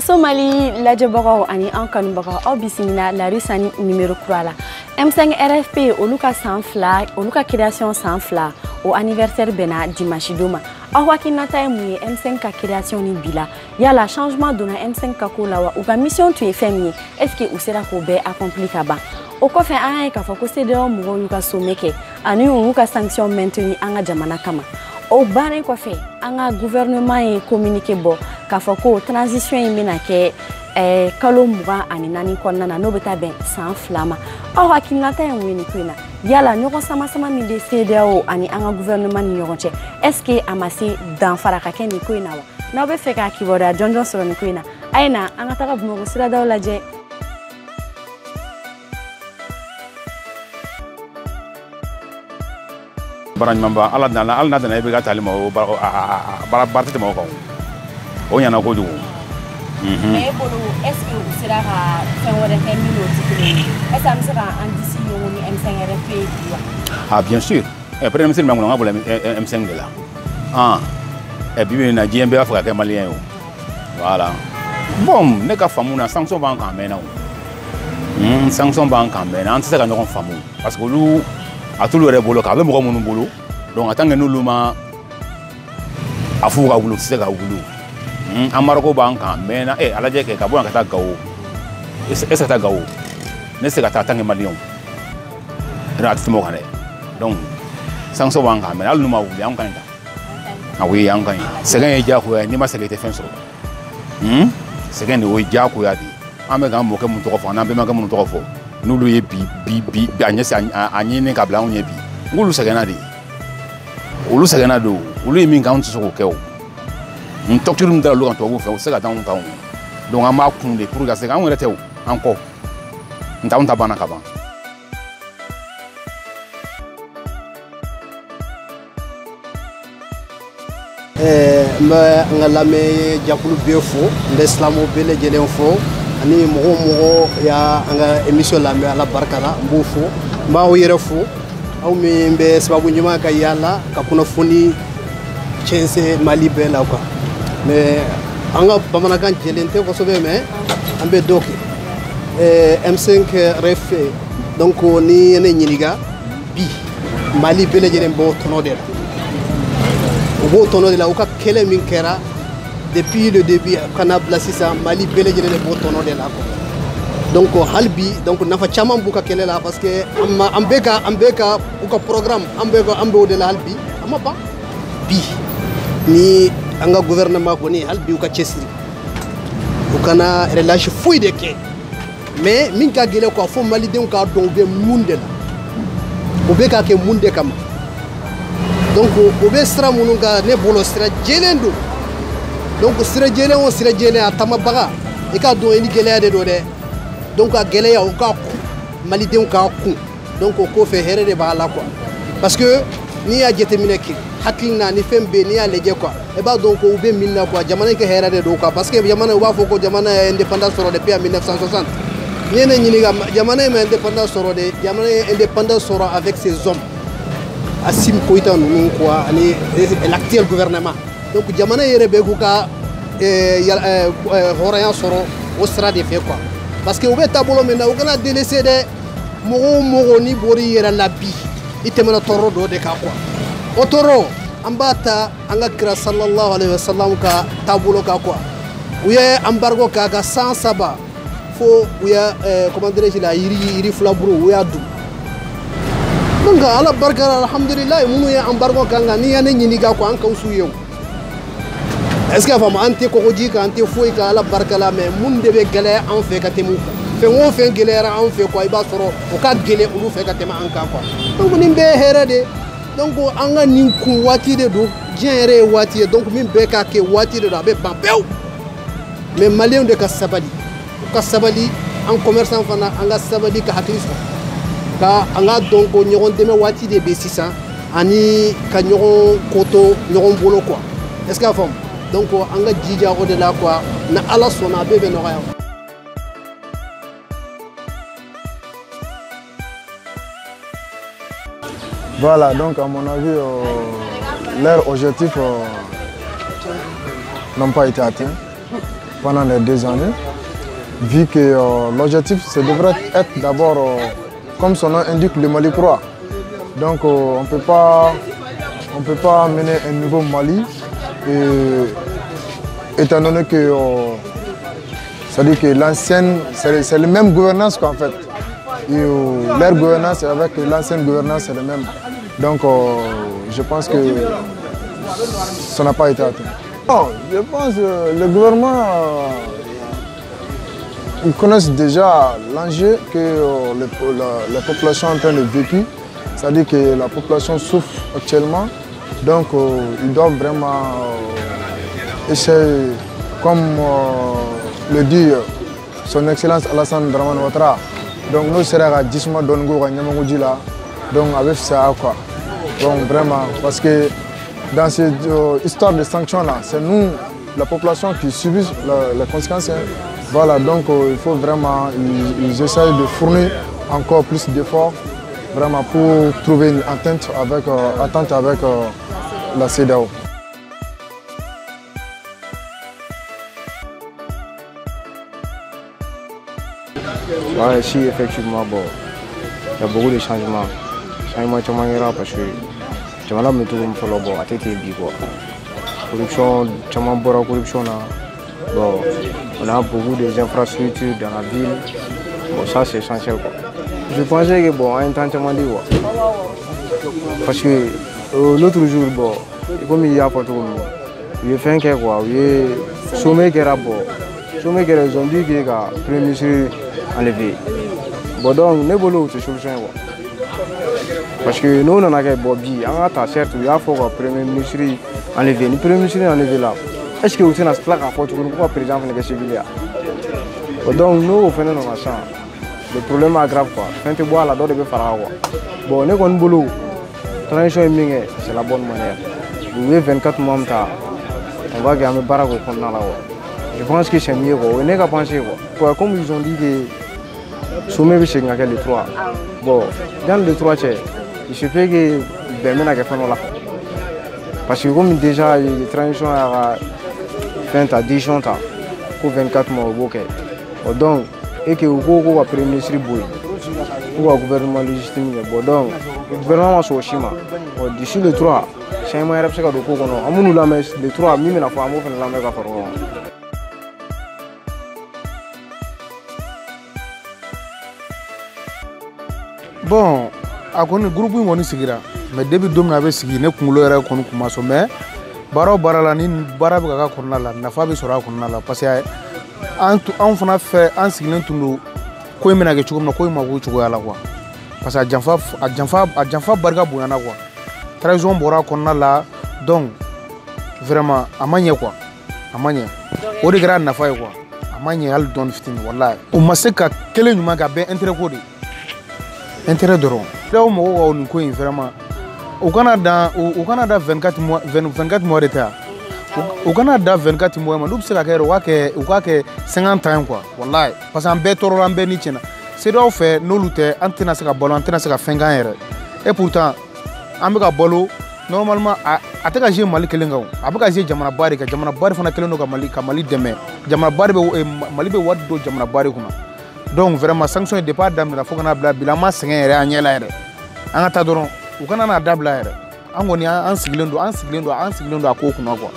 Faso Mali lajɛbagaw ani an kanubagaw aw bisimila la rue Sani numéro 3 la M5 RFP olu ka san fila olu ka création san fila o anniversaire bɛna dimanche don ma aw hakilinata ye mun ye M5 ka création ni bila yala changement donna M5 ka ko la wa u ka mission tun ye fɛn min ye est-ce que u sera k'o bɛɛ accompli ka ban o kɔfɛ an y'a ye k'a fɔ ko CEDEAO mɔgɔw y'u ka sommet kɛ ani u y'u ka sanction maintenir an ka jamana kama o bannen kɔfɛ an ka gouvernement ye communiqué bɔ k'a fɔ ko transition in bɛna kɛ kalo 24 kɔnɔna na n'o bɛ taa bɛn san 2 ma aw hakilinata ye mun ye nin ko in na yala ɲɔgɔn sama-sama min bɛ CEDEAO ani an ka gouvernement ni ɲɔgɔn cɛ est-ce que a ma se danfara ka kɛ nin ko in na wa n'aw bɛ fɛ k'a kibaruya jɔnjɔn sɔrɔ nin ko in na a ye na an ka taga Bamakɔ siradaw lajɛ. Baranimamba ala nana i bɛ ka taali ma o baara tɛ tɛmɛ o kan o ɲana kojugu. Mais bolo est-ce que u sera ka fɛn wɛrɛ kɛ min n'o tɛ kelen ye est-ce que an bɛ se ka an disi ɲɔgɔn ni M5 RFP bi wa? Ah bien sûr premier ministre b'an kɔnɔ an ka bolo M5 de la bi bi in na diɲɛ bɛɛ b'a fɛ ka kɛ maliyɛn ye o voilà bon ne ka faamu na sanction b'an kan mɛnna o sanction b'an kan mɛnna an tɛ se ka ɲɔgɔn faamu parce que olu a t'olu yɛrɛ bolo k'a bɛ mɔgɔ minnu bolo donc en tant que n'olu ma a f'u ka wuli u tɛ se ka wuli an marako b'an kan mɛnna a lajɛ kɛ ka bɔ yan ka taa Gawo est-ce que ka taa Gawo ne tɛ se ka taa en tant que maliyɛn a tɛ tɛmɛ o kan dɛ donc sanction b'an kan mɛnna hali n'u ma wuli an ka ɲi ta oui an ka ɲi sɛgɛn ye diyagoya ye n'i ma sɛgɛn i tɛ fɛn sɔrɔ sɛgɛn de o ye diyagoya de an bɛ k'an mɔkɛ minnu tɔgɔ fɔ an n'an bɛnbakɛ minnu tɔgɔ fɔ n'olu ye bi a ɲɛsin a ɲini ka bila anw ɲɛ bi n'olu sɛgɛnna de olu sɛgɛnna de olu ye min kɛ anw tɛ se k'o kɛ o tɔgɔtigi min dara olu kan tubabuw fɛ o tɛ se ka taa anw kan donc an b'a kun de pour que ka se anw yɛrɛ tɛ o an kɔ n tɛ anw ta banna ka ban. N bɛ an ka lamɛn jɛkulu bɛɛ fo n bɛ silamɛw bɛɛ lajɛlen fo ani mɔgɔ o mɔgɔ y'a an ka émission lamɛn ala barika la n b'o fo n b'aw yɛrɛ fo aw min bɛ sababu ɲuman ka yaala ka kunnafoni cɛnse Mali bɛɛ la quoi mais an ka bamanankan jɛlen tɛ kosɛbɛ mais an bɛ dɔ kɛ M5 RFP donc ni ye ne ɲininka bi Mali bɛɛ lajɛlen b'o tɔnɔ de la u b'o tɔnɔ de la u ka kɛlɛ min kɛra depuis le début kana bila sisan Mali bɛɛ lajɛlen de b'o tɔnɔ de la donc hali bi donc nafa caman b'u ka kɛlɛ la parce que an bɛ ka u ka programme an bɛ o de la hali bi a ma ban bi ni an ka gouvernement kɔni hali bi u ka cɛsiri u kana relâche foyi de kɛ mais min ka gɛlɛn quoi fo malidenw k'a dɔn u bɛ mun de la u bɛ k'a kɛ mun de kama donc u bɛ sira minnu kan ne bolo sira jɛlen don donc sira jɛlen o sira jɛlen a tamabaga i k'a dɔn i ni gɛlɛya de don dɛ donc a gɛlɛya u k'a kun malidenw k'a kun donc o kɔfɛ hɛrɛ de b'a la quoi parce que n'i y'a jateminɛ kɛ hakilina ni fɛn bɛ n'i y'a lajɛ quoi i b'a dɔn ko u bɛ min na quoi jamana in ka hɛrɛ de don quoi parce que jamana u b'a fɔ ko jamana ye indépendance sɔrɔ depuis en 1960 n'i ye ne ɲininka jamana in ma indépendance sɔrɔ de jamana ye indépendance sɔrɔ avec ses hommes Assimi Goïta ninnu quoi ani l'actuel gouvernement donc jamana yɛrɛ bɛ k'u ka hɔrɔnya sɔrɔ o sira de fɛ quoi parce que u bɛ taabolo min na u kana délaisser dɛ mɔgɔ o mɔgɔ n'i bɔr'i yɛrɛ la bi i tɛmɛna tɔɔrɔ dɔ de kan quoi o tɔɔrɔ an b'a ta an ka kira sallallahu alaihi wa sallam ka taabolo kan quoi u ye embargo k'a ka san 3 fo u ye comment dirais-je la yiri filaburu u y'a dun donc ala barika la alhamdulilayi minnu ye embargo kan kan n'i ye ne ɲininka quoi an ka su ye o est-ce que a faamu an tɛ kɔgɔji kan an tɛ foyi kan ala barika la mais mun de bɛ gɛlɛya an fɛ ka tɛmɛ u kan fɛn o fɛn gɛlɛyara an fɛ quoi i b'a sɔrɔ o ka gɛlɛn olu fɛ ka tɛmɛ an kan quoi donc nin bɛɛ ye hɛrɛ de donc an ka nin kun waati de don diɲɛ yɛrɛ ye waati ye donc min bɛɛ k'a kɛ waati de don a bɛ ban pewu mais maliyɛnw de ka sabali u ka sabali an commerçant fana an ka sabali ka hakili sɔrɔ ka an ka dɔn ko ɲɔgɔn dɛmɛ waati de bɛ sisan ani ka ɲɔgɔn koto ɲɔgɔn bolo quoi est-ce que a faamu donc an ka jija o de la quoi na ala sɔnna a bɛɛ bɛ nɔgɔya. Voilà, donc à mon avis, leurs objectifs n'ont pas été atteints. pendant les 2 années, vu que l'objectif devrait être d'abord, comme son nom indique, le Mali croix. Donc on ne peut pas mener un nouveau Mali, étant donné que c'est-à-dire que l'ancienne, c'est la même gouvernance qu'en fait. Leur gouvernance avec l'ancienne gouvernance, c'est le même. Donc je pense que ça n'a pas été atteint. Non, je pense que le gouvernement, ils connaissent déjà l'enjeu que la population est en train de vivre. C'est-à-dire que la population souffre actuellement. Donc ils doivent vraiment essayer, comme le dit son Excellence Alassane Dramane Ouattara. Donc nous serons à 10 mois d'Ongo, donc avec ça quoi. Donc vraiment, parce que dans cette histoire de sanctions-là, c'est nous, la population, qui subissent les conséquences. Voilà, donc il faut vraiment, ils essayent de fournir encore plus d'efforts vraiment pour trouver une entente avec la CEDEAO. Ouais, si effectivement, bon, il y a beaucoup de changements. Changements parce que jamana me tout folo bon a été bi quoi. Corruption, chaman bora corruption là. Bon, on a beaucoup d'infrastructures dans la ville. Bon, ça c'est essentiel quoi. Je pensais que bon, un temps chaman dit quoi. Parce que l'autre jour bon, comme il y a pas trop, il fait un quoi, il sommet qui est bon. Sommet qui est zombie qui est premier ministre enlevé. Bon donc ne bolo c'est solution quoi. Parce que nous, on a un Bobby, on a certes, il y a un premier ministre enlevé. Le premier ministre enlevé là. Est-ce que vous avez un plaque en photo pour le président de la civile? Donc, nous, on fait nos machins. Le problème est grave. Quand tu bois là, tu peux faire quoi. Bon, on est comme boulot. Transition c'est la bonne manière. Vous avez 24 mois, on va gagner un barrage au là. Je pense que c'est mieux. On n'est qu'à penser. Comme ils ont dit que sommet c'est les 3. Bon, dans les 3 il se fait que ben maintenant qu'il là. Parce que comme déjà les transitions à 20 à 10 ans pour 24 mois au donc et que vous après ministre boy ou au gouvernement légitime bon donc le gouvernement soit chima d'ici le 3 c'est un moyen de faire ko kono amunu la mais le 3 mimi na fa mo fa la mega faro. Bon, a kɔni groupe in kɔni sigira mais depuis don min a bɛ sigi ne kunkolo yɛrɛ kɔni kun ma sɔn mais baara o baara la ni baara bɛ ka k'a kɔnɔna la nafa bɛ sɔrɔ a kɔnɔna la parce que anw fana fɛ an sigilen tun don ko in bɛna kɛ cogo min na ko in ma k'o cogoya la quoi parce que a janfa barika bonyana quoi trahison bɔra a kɔnɔna la donc vraiment a ma ɲɛ quoi a ma ɲɛ o de kɛra nafa ye quoi a ma ɲɛ hali dɔɔni fitinin wallahi o ma se ka kelen ɲuman ka bɛn intérêt ko de intérêt dɔrɔn o mɔgɔw ka nin ko in vraiment o kana dan 24 mois de ta o kana dan 24 mois ma n'u bɛ se ka kɛ u k'a kɛ 50 ans quoi wallahi parce que an bɛɛ tɔɔrɔla an bɛɛ ni tiɲɛna CEDEAO fɛ n'olu tɛ an tɛna se ka balo an tɛna se ka fɛn k'an yɛrɛ et pourtant an bɛ ka balo normalement a tɛ ka jouer Mali kelen kan a bɛ ka jouer jamanaba de kan jamanaba de fana kelen don ka Mali dɛmɛ jamanaba de bɛ Mali bɛ wari don jamanaba de kunna donc vraiment sanction depuis a daminɛna fo kana bila bi an ma sɛgɛn yɛrɛ an ɲɛ la yɛrɛ an ka taa dɔrɔn u kana n'a dabila yɛrɛ an kɔni an sigilen don a ko kunna quoi